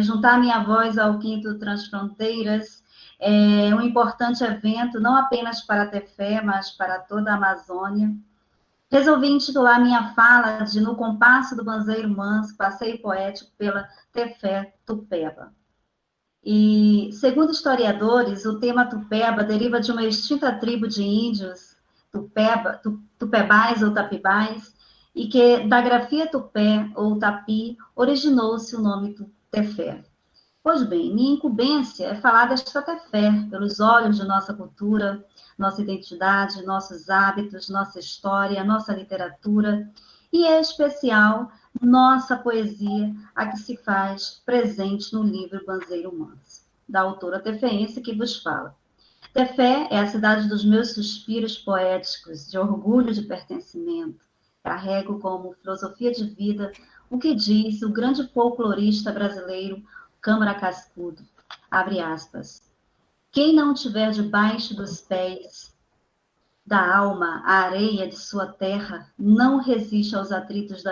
juntar minha voz ao Quinto Transfronteiras é um importante evento, não apenas para a Tefé, mas para toda a Amazônia. Resolvi intitular minha fala de No Compasso do Banzeiro Manso, passeio poético pela Tefé Tupéba. E, segundo historiadores, o tema Tupéba deriva de uma extinta tribo de índios, Tupebais ou Tapibais, e que da grafia Tupé ou Tapi originou-se o nome Tefé. Pois bem, minha incumbência é falar desta Tefé pelos olhos de nossa cultura, nossa identidade, nossos hábitos, nossa história, nossa literatura e, em especial, nossa poesia, a que se faz presente no livro Banzeiro Manso, da autora tefeense que vos fala. Tefé é a cidade dos meus suspiros poéticos, de orgulho de pertencimento. Carrego como filosofia de vida o que diz o grande folclorista brasileiro Câmara Cascudo, abre aspas. Quem não tiver debaixo dos pés da alma a areia de sua terra, não resiste aos atritos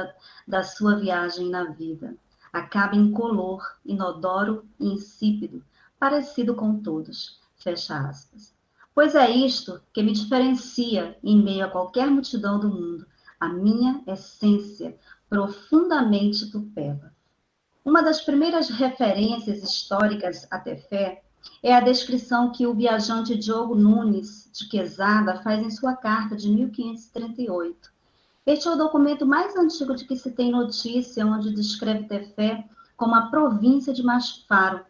da sua viagem na vida. Acaba incolor, inodoro e insípido, parecido com todos. Fecha aspas. Pois é isto que me diferencia em meio a qualquer multidão do mundo, a minha essência profundamente tupéba. Uma das primeiras referências históricas à Tefé é a descrição que o viajante Diogo Nunes de Quezada faz em sua carta de 1538. Este é o documento mais antigo de que se tem notícia, onde descreve Tefé como a província de Machfaro.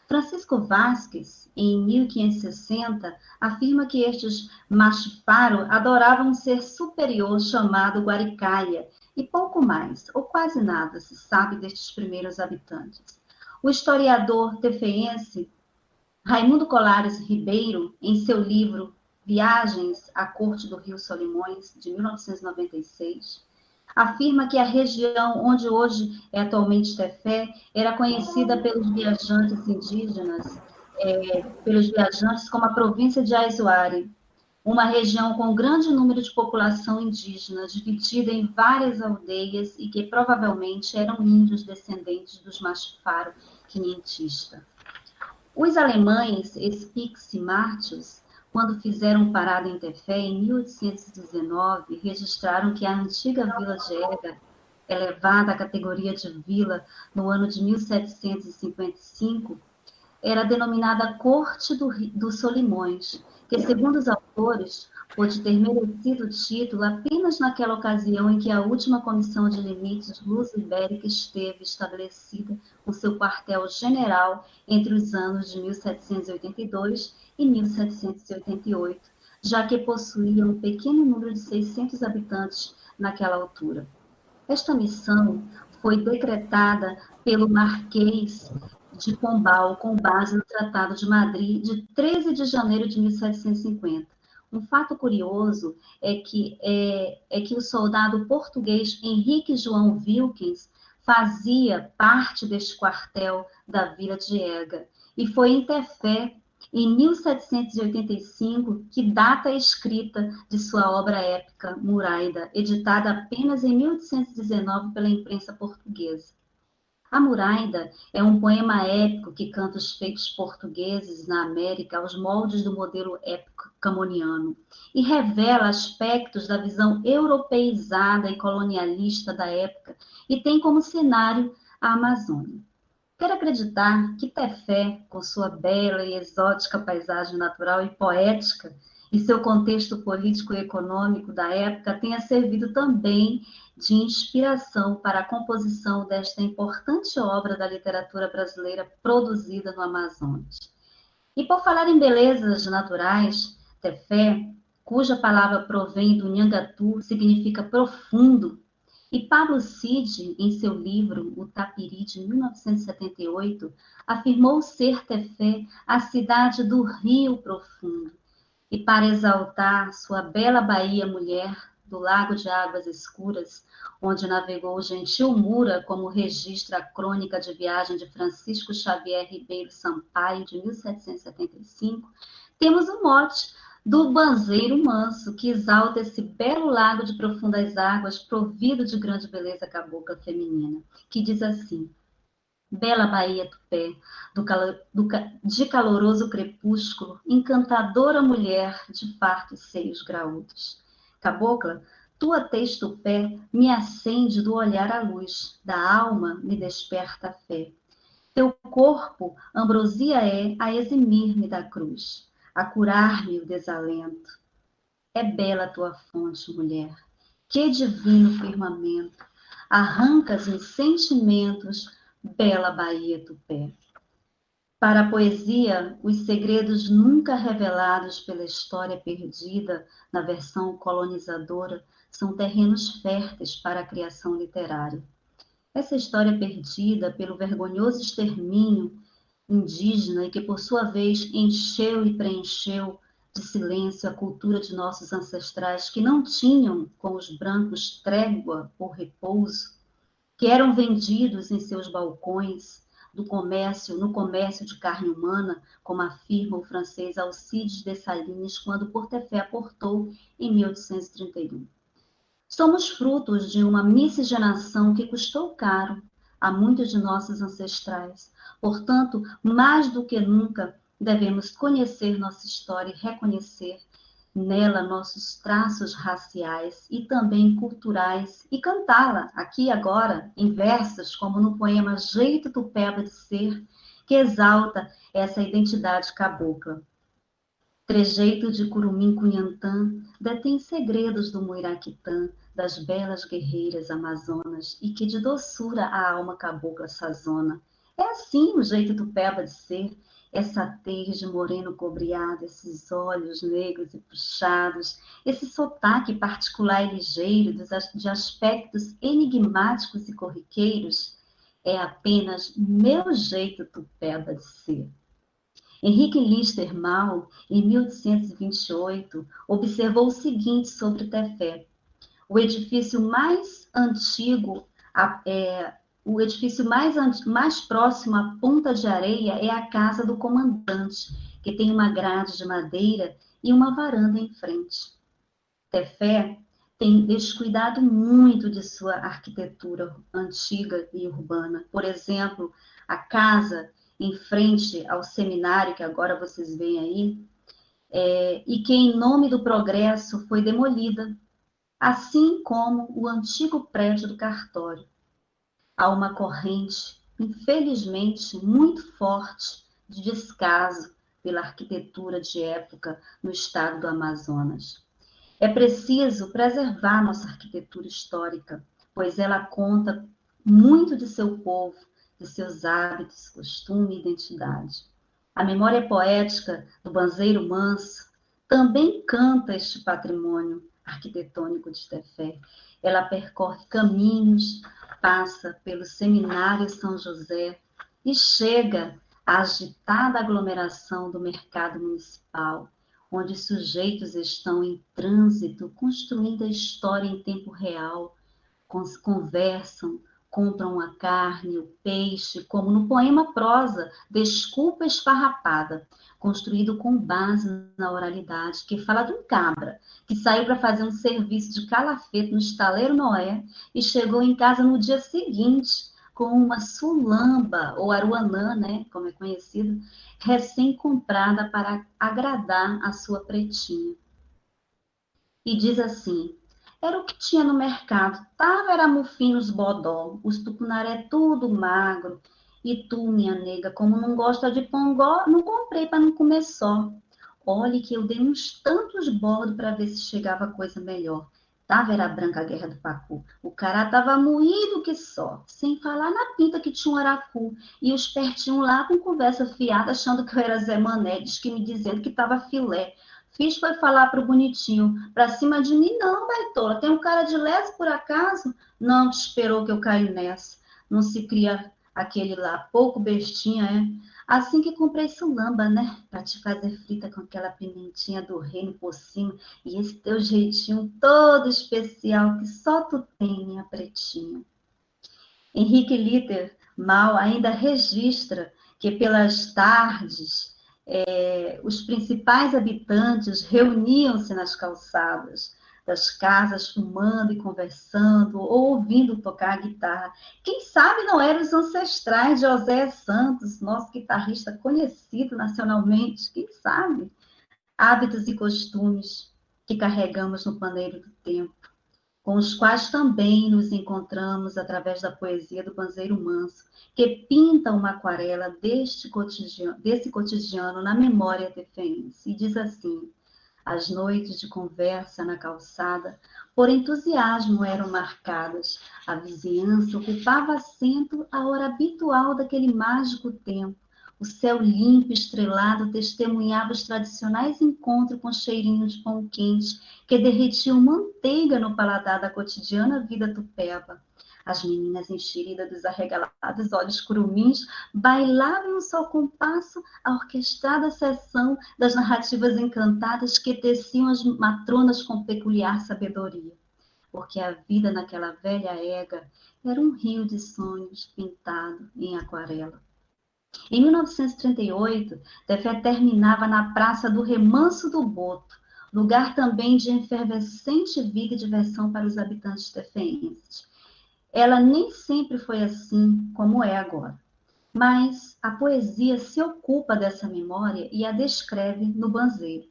Francisco Vasques, em 1560, afirma que estes Machfaro adoravam um ser superior chamado Guaricaia, e pouco mais, ou quase nada, se sabe destes primeiros habitantes. O historiador tefeense Raimundo Colares Ribeiro, em seu livro Viagens à Corte do Rio Solimões, de 1996, afirma que a região onde hoje é atualmente Tefé era conhecida pelos viajantes indígenas, como a província de Aizoari, uma região com grande número de população indígena, dividida em várias aldeias e que provavelmente eram índios descendentes dos Machfaro quinhentista. Os alemães Spix e Martius, quando fizeram parada em Tefé em 1819, registraram que a antiga vila de Ega, elevada à categoria de vila no ano de 1755, era denominada Corte dos Solimões, que, segundo os autores, pôde ter merecido o título apenas naquela ocasião em que a última comissão de limites luso-ibérica esteve estabelecida com seu quartel-general entre os anos de 1782 e 1788, já que possuía um pequeno número de 600 habitantes naquela altura. Esta missão foi decretada pelo Marquês de Pombal, com base no Tratado de Madrid, de 13 de janeiro de 1750. Um fato curioso é que o soldado português Henrique João Wilkins fazia parte deste quartel da vila de Ega, e foi em Tefé, em 1785, que data a escrita de sua obra épica, Muraida, editada apenas em 1819 pela imprensa portuguesa. A Muraida é um poema épico que canta os feitos portugueses na América aos moldes do modelo épico camoniano e revela aspectos da visão europeizada e colonialista da época e tem como cenário a Amazônia. Quero acreditar que Tefé, com sua bela e exótica paisagem natural e poética, e seu contexto político e econômico da época, tenha servido também de inspiração para a composição desta importante obra da literatura brasileira produzida no Amazonas. E por falar em belezas naturais, Tefé, cuja palavra provém do Nhangatu, significa profundo, e Pablo Cid, em seu livro O Tapiri, de 1978, afirmou ser Tefé a cidade do Rio Profundo. E para exaltar sua bela Bahia mulher, do Lago de Águas Escuras, onde navegou o gentil Mura, como registra a crônica de viagem de Francisco Xavier Ribeiro Sampaio, de 1775, temos o mote do Banzeiro Manso, que exalta esse belo lago de profundas águas, provido de grande beleza cabocla feminina, que diz assim: Bela Bahia Tupé, de caloroso crepúsculo, encantadora mulher de fartos seios graúdos. Cabocla, tua tez tupé me acende do olhar a luz, da alma me desperta a fé. Teu corpo ambrosia é a eximir-me da cruz, a curar-me o desalento. É bela tua fonte, mulher, que divino firmamento, arrancas-me sentimentos, bela Bahia Tupé. Para a poesia, os segredos nunca revelados pela história perdida na versão colonizadora são terrenos férteis para a criação literária. Essa história perdida pelo vergonhoso extermínio indígena e que, por sua vez, encheu e preencheu de silêncio a cultura de nossos ancestrais que não tinham com os brancos trégua ou repouso, que eram vendidos em seus balcões no comércio de carne humana, como afirma o francês Alcides Dessalines quando Portefeuille aportou em 1831. Somos frutos de uma miscigenação que custou caro a muitos de nossos ancestrais. Portanto, mais do que nunca, devemos conhecer nossa história e reconhecer nela nossos traços raciais e também culturais e cantá-la aqui agora em versos, como no poema Jeito Tupéba de Ser, que exalta essa identidade cabocla. Trejeito de Curumim Cunhantã detém segredos do Muiraquitã, das belas guerreiras amazonas, e que de doçura a alma cabocla sazona. É assim o jeito tupéba de ser, essa tez de moreno cobreado, esses olhos negros e puxados, esse sotaque particular e ligeiro de aspectos enigmáticos e corriqueiros, é apenas meu jeito tupéba de ser. Henrique Lister Mal, em 1828, observou o seguinte sobre Tefé: o edifício mais antigo, o edifício mais próximo à Ponta de Areia é a casa do comandante, que tem uma grade de madeira e uma varanda em frente. Tefé tem descuidado muito de sua arquitetura antiga e urbana. Por exemplo, a casa em frente ao seminário, que agora vocês veem aí, e que, em nome do progresso, foi demolida, assim como o antigo prédio do cartório. Há uma corrente, infelizmente, muito forte de descaso pela arquitetura de época no estado do Amazonas. É preciso preservar nossa arquitetura histórica, pois ela conta muito de seu povo, de seus hábitos, costume e identidade. A memória poética do Banzeiro Manso também canta este patrimônio arquitetônico de Tefé. Ela percorre caminhos, passa pelo Seminário São José e chega à agitada aglomeração do mercado municipal, onde os sujeitos estão em trânsito, construindo a história em tempo real, conversam, compram a carne, o peixe, como no poema prosa Desculpa Esfarrapada, construído com base na oralidade, que fala de um cabra que saiu para fazer um serviço de calafeto no estaleiro Noé e chegou em casa no dia seguinte com uma sulamba, ou aruanã, né, como é conhecido, recém-comprada para agradar a sua pretinha. E diz assim: era o que tinha no mercado, tava era mufinos bodó, os tucunaré tudo magro, e tu, minha nega, como não gosta de pongó, não comprei para não comer só. Olhe que eu dei uns tantos bordos para ver se chegava coisa melhor. Tava era a branca guerra do pacu. O cara tava moído que só, sem falar na pinta que tinha um aracu. E os pertinhos lá com conversa fiada, achando que eu era Zé Mané, diz que me dizendo que tava filé. Fiz foi falar pro bonitinho, pra cima de mim não, baitola. Tem um cara de leso por acaso? Não te esperou que eu caí nessa. Não se cria aquele lá, pouco bestinha, é? Assim que comprei sulamba, né? Pra te fazer frita com aquela pimentinha do reino por cima. E esse teu jeitinho todo especial que só tu tem, minha pretinha. Henrique Litter Mal ainda registra que pelas tardes os principais habitantes reuniam-se nas calçadas, das casas fumando e conversando, ou ouvindo tocar guitarra. Quem sabe não eram os ancestrais de José Santos, nosso guitarrista conhecido nacionalmente, quem sabe? Hábitos e costumes que carregamos no paneiro do tempo, com os quais também nos encontramos através da poesia do Banzeiro Manso, que pinta uma aquarela desse cotidiano na memória tefense, e diz assim: as noites de conversa na calçada, por entusiasmo eram marcadas, a vizinhança ocupava assento à hora habitual daquele mágico tempo, o céu limpo e estrelado testemunhava os tradicionais encontros com cheirinho de pão quente que derretiam manteiga no paladar da cotidiana vida tupéba. As meninas enxeridas dos arregalados olhos curumins bailavam em um só compasso a orquestrada sessão das narrativas encantadas que teciam as matronas com peculiar sabedoria. Porque a vida naquela velha ega era um rio de sonhos pintado em aquarela. Em 1938, Tefé terminava na Praça do Remanso do Boto, lugar também de efervescente vida e diversão para os habitantes tefeenses. Ela nem sempre foi assim como é agora, mas a poesia se ocupa dessa memória e a descreve no banzeiro.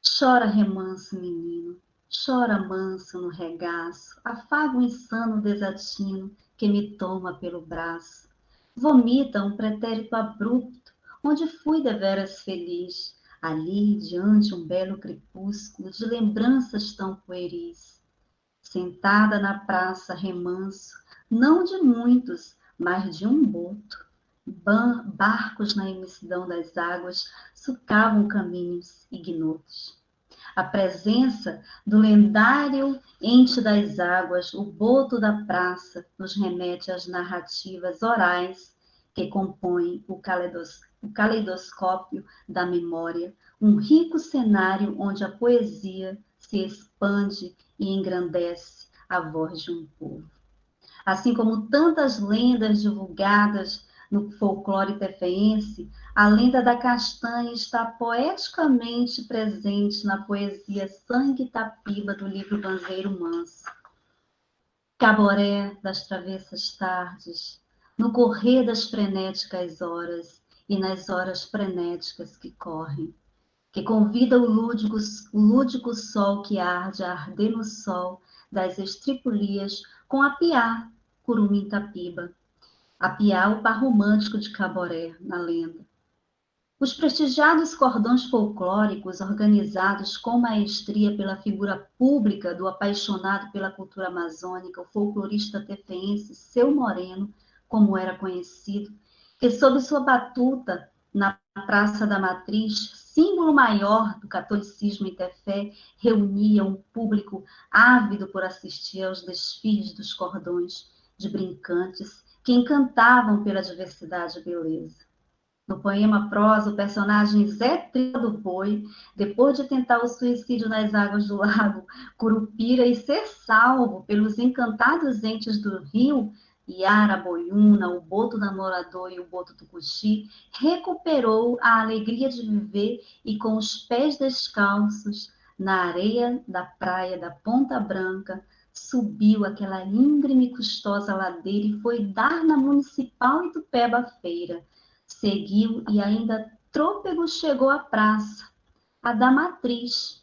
Chora remanso, menino, chora manso no regaço, afaga o insano desatino que me toma pelo braço. Vomita um pretérito abrupto, onde fui deveras feliz, ali diante um belo crepúsculo de lembranças tão pueris. Sentada na praça remanso, não de muitos, mas de um boto, barcos na imensidão das águas sucavam caminhos ignotos. A presença do lendário ente das águas, o boto da praça, nos remete às narrativas orais que compõem o caleidoscópio da memória, um rico cenário onde a poesia se expande e engrandece a voz de um povo. Assim como tantas lendas divulgadas no folclore tefeense, a lenda da castanha está poeticamente presente na poesia Sangue Tapiba do livro Banzeiro Manso. Caboré das travessas tardes, no correr das frenéticas horas e nas horas frenéticas que correm, que convida o lúdico sol que arde a arder no sol das estripulias com a piá, curumim tapiba, a piá o par romântico de Caboré, na lenda. Os prestigiados cordões folclóricos, organizados com maestria pela figura pública do apaixonado pela cultura amazônica, o folclorista tefeense Seu Moreno, como era conhecido, que sob sua batuta, na Praça da Matriz, símbolo maior do catolicismo em Tefé, reunia um público ávido por assistir aos desfiles dos cordões de brincantes que encantavam pela diversidade e beleza. No poema prosa, o personagem Zé Tripa do Boi, depois de tentar o suicídio nas águas do lago Curupira e ser salvo pelos encantados entes do rio, Iara Boiuna, o boto namorador e o boto tucuxi, recuperou a alegria de viver e com os pés descalços na areia da praia da Ponta Branca, subiu aquela íngreme e custosa ladeira e foi dar na municipal Itupeba Feira. Seguiu e ainda trôpego chegou à praça, a da Matriz.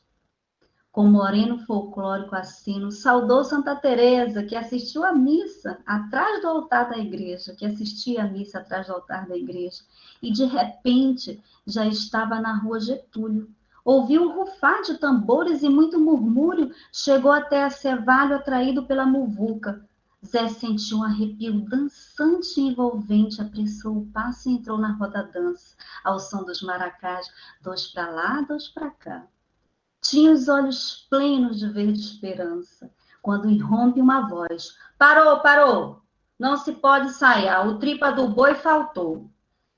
Com moreno folclórico assino, saudou Santa Teresa, que assistiu à missa atrás do altar da igreja, e de repente já estava na rua Getúlio. Ouviu o rufar de tambores e muito murmúrio, chegou até a Cevalho atraído pela muvuca. Zé sentiu um arrepio dançante e envolvente, apressou o passo e entrou na roda-dança, ao som dos maracás, dois para lá, dois para cá. Tinha os olhos plenos de verde esperança, quando irrompe uma voz. Parou, parou! Não se pode ensaiar, o tripa do boi faltou.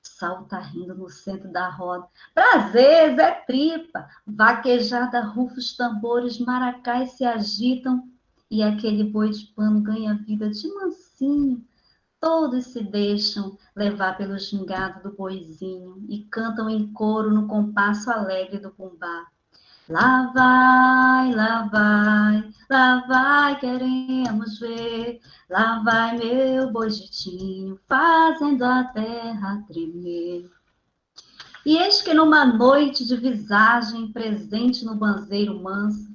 Salta rindo no centro da roda. Prazer, Zé Tripa! Vaquejada, rufa os tambores, maracás se agitam e aquele boi de pano ganha vida de mansinho. Todos se deixam levar pelo gingado do boizinho e cantam em coro no compasso alegre do bumbá. lá vai, queremos ver. Lá vai meu boitinho, fazendo a terra tremer. E eis que numa noite de visagem presente no banzeiro manso,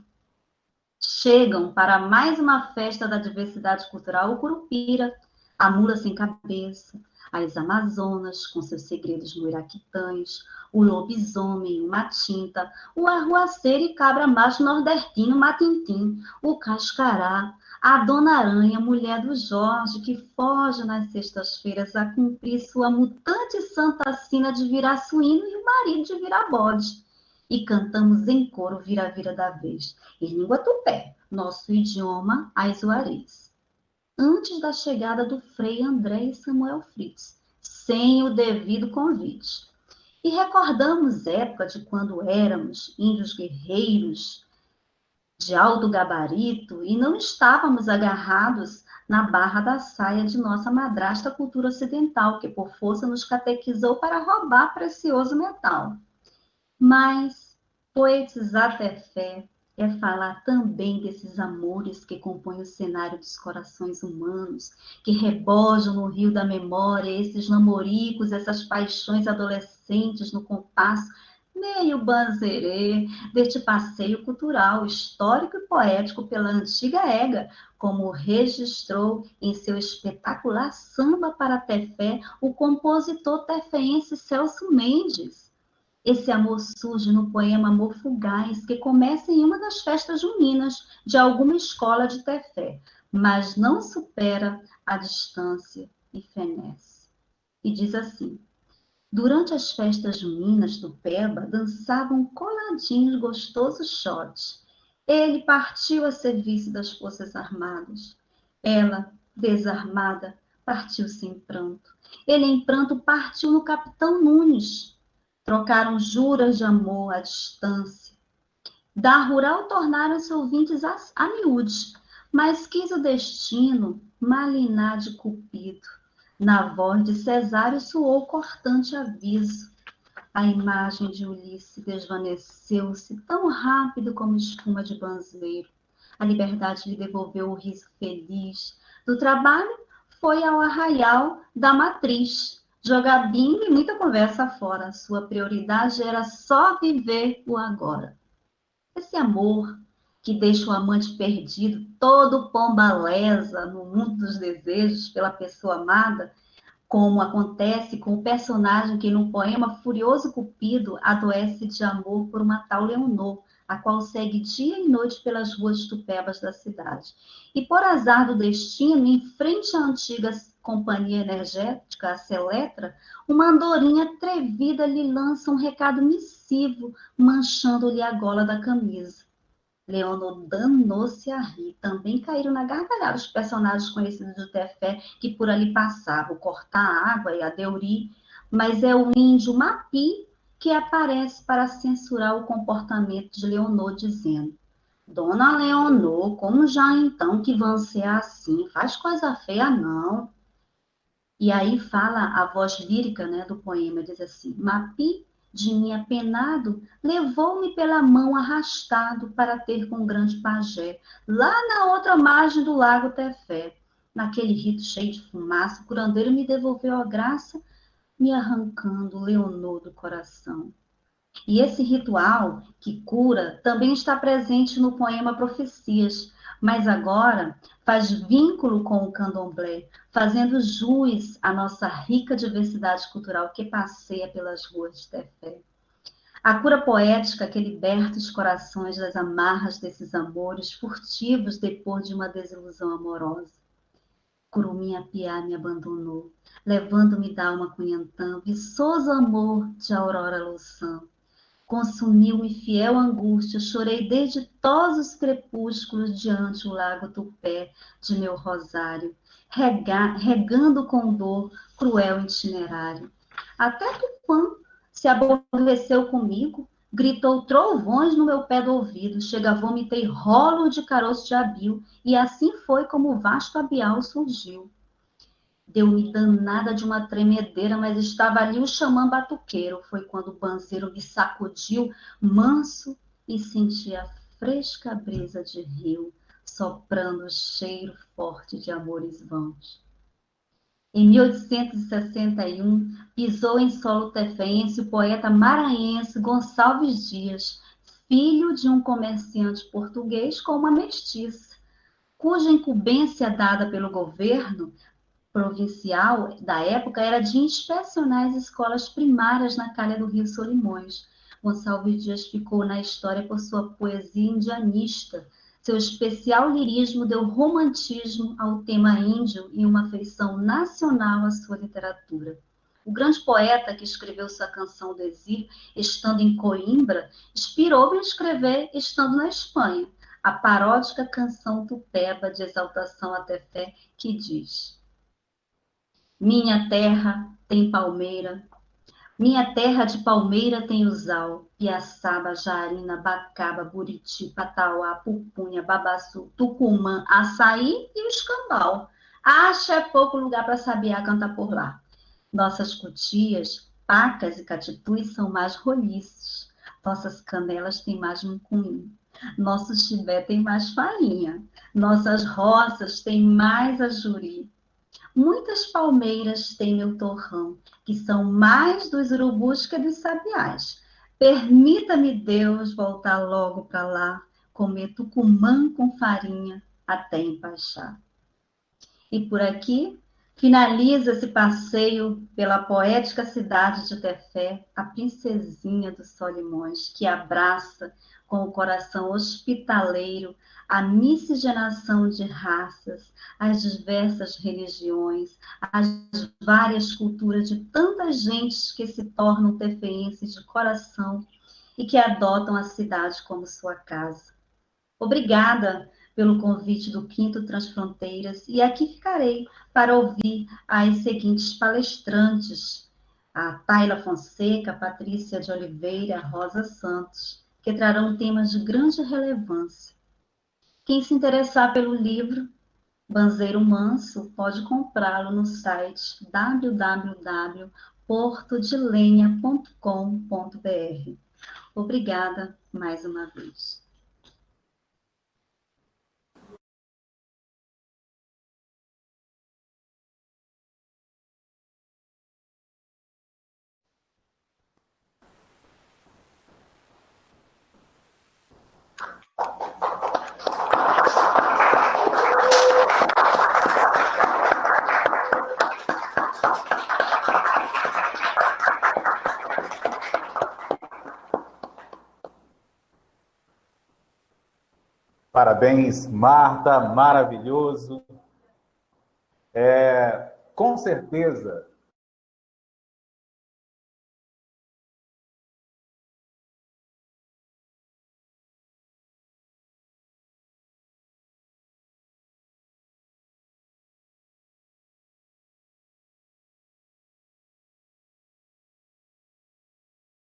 chegam para mais uma festa da diversidade cultural o Curupira, a mula sem cabeça, as amazonas com seus segredos muiraquitães, o lobisomem, o matinta, o arruaceiro e cabra macho nordestino, matintim, o cascará, a dona aranha, mulher do Jorge, que foge nas sextas-feiras a cumprir sua mutante santa sina de virar suíno e o marido de virar bode. E cantamos em coro vira-vira da vez, em língua tupé, nosso idioma aizuarês. Antes da chegada do Frei André e Samuel Fritz, sem o devido convite. E recordamos época de quando éramos índios guerreiros de alto gabarito e não estávamos agarrados na barra da saia de nossa madrasta cultura ocidental, que por força nos catequizou para roubar precioso metal. Mas poetizar até fé é falar também desses amores que compõem o cenário dos corações humanos, que rebojam no rio da memória, esses namoricos, essas paixões adolescentes no compasso meio banzerê deste passeio cultural, histórico e poético pela antiga ega, como registrou em seu espetacular Samba para Tefé o compositor tefeense Celso Mendes. Esse amor surge no poema Amor Fugaz, que começa em uma das festas juninas de alguma escola de Tefé, mas não supera a distância e fenece. E diz assim: durante as festas juninas do Peba, dançavam coladinhos gostosos shots. Ele partiu a serviço das Forças Armadas. Ela, desarmada, partiu sem pranto. Ele, em pranto, partiu no Capitão Nunes. Trocaram juras de amor à distância. Da rural tornaram-se ouvintes a miúde, mas quis o destino malinar de Cupido. Na voz de Cesário soou cortante aviso. A imagem de Ulisses desvaneceu-se tão rápido como espuma de banzeiro. A liberdade lhe devolveu o riso feliz. Do trabalho foi ao arraial da matriz. Jogar bingo e muita conversa fora. Sua prioridade era só viver o agora. Esse amor que deixa o amante perdido, todo pombalesa no mundo dos desejos pela pessoa amada, como acontece com o personagem que no poema Furioso Cupido adoece de amor por uma tal Leonor, a qual segue dia e noite pelas ruas tupébas da cidade. E por azar do destino, em frente à antiga companhia energética, a Seletra, uma andorinha atrevida lhe lança um recado missivo, manchando-lhe a gola da camisa. Leonor danou-se a rir. Também caíram na gargalhada os personagens conhecidos do Tefé que por ali passavam, o Corta-Água e a Deuri, mas é o índio Mapi que aparece para censurar o comportamento de Leonor, dizendo: Dona Leonor, como já então que vão ser assim? Faz coisa feia, não. E aí fala a voz lírica, né, do poema, diz assim: Mapi, de mim apenado, levou-me pela mão arrastado para ter com o grande pajé, lá na outra margem do lago Tefé. Naquele rito cheio de fumaça, o curandeiro me devolveu a graça, me arrancando Leonor do coração. E esse ritual que cura também está presente no poema Profecias, mas agora faz vínculo com o candomblé, fazendo jus à nossa rica diversidade cultural que passeia pelas ruas de Tefé. A cura poética que liberta os corações das amarras desses amores furtivos depois de uma desilusão amorosa. Curumim Apiá me abandonou, levando-me da alma Cunhantã, viçoso amor de Aurora Louçã. Consumiu-me fiel angústia, chorei desde tosos crepúsculos diante o lago Tupé de meu rosário, regando com dor cruel itinerário. Até Tupã se aborreceu comigo, gritou trovões no meu pé do ouvido, chega vomitei rolo de caroço de abil, e assim foi como o vasto abial surgiu. Deu-me danada de uma tremedeira, mas estava ali o xamã batuqueiro. Foi quando o banzeiro me sacudiu, manso e senti a fresca brisa de rio soprando o cheiro forte de amores vãos. Em 1861, pisou em solo tefense o poeta maranhense Gonçalves Dias, filho de um comerciante português com uma mestiça, cuja incumbência dada pelo governo provincial da época era de inspecionar as escolas primárias na calha do rio Solimões. Gonçalves Dias ficou na história por sua poesia indianista. Seu especial lirismo deu romantismo ao tema índio e uma afeição nacional à sua literatura. O grande poeta que escreveu sua canção do exílio, estando em Coimbra, inspirou-me a escrever estando na Espanha, a paródica canção tupéba de exaltação à fé que diz: minha terra tem palmeira, minha terra de palmeira tem usal, Piaçaba, Jarina, Bacaba, Buriti, Patauá, Pupunha, Babaçu, Tucumã, Açaí e o Escambau. Acha pouco lugar para sabiá cantar por lá. Nossas cutias, pacas e catitus são mais roliços. Nossas canelas têm mais mucunim. Nosso chibé tem mais farinha. Nossas roças têm mais ajuri. Muitas palmeiras têm meu torrão, que são mais dos urubus que dos sabiás. Permita-me, Deus, voltar logo para lá, comer tucumã com farinha até empachar. E por aqui finaliza esse passeio pela poética cidade de Tefé, a princesinha dos Solimões, que abraça com o coração hospitaleiro a miscigenação de raças, as diversas religiões, as várias culturas de tantas gentes que se tornam tefeenses de coração e que adotam a cidade como sua casa. Obrigada pelo convite do Quinto Transfronteiras e aqui ficarei para ouvir as seguintes palestrantes, a Tayla Fonseca, Patrícia de Oliveira, Rosa Santos, que trarão temas de grande relevância. Quem se interessar pelo livro Banzeiro Manso pode comprá-lo no site www.portodelenha.com.br. Obrigada mais uma vez. Parabéns, Marta, maravilhoso. Com certeza,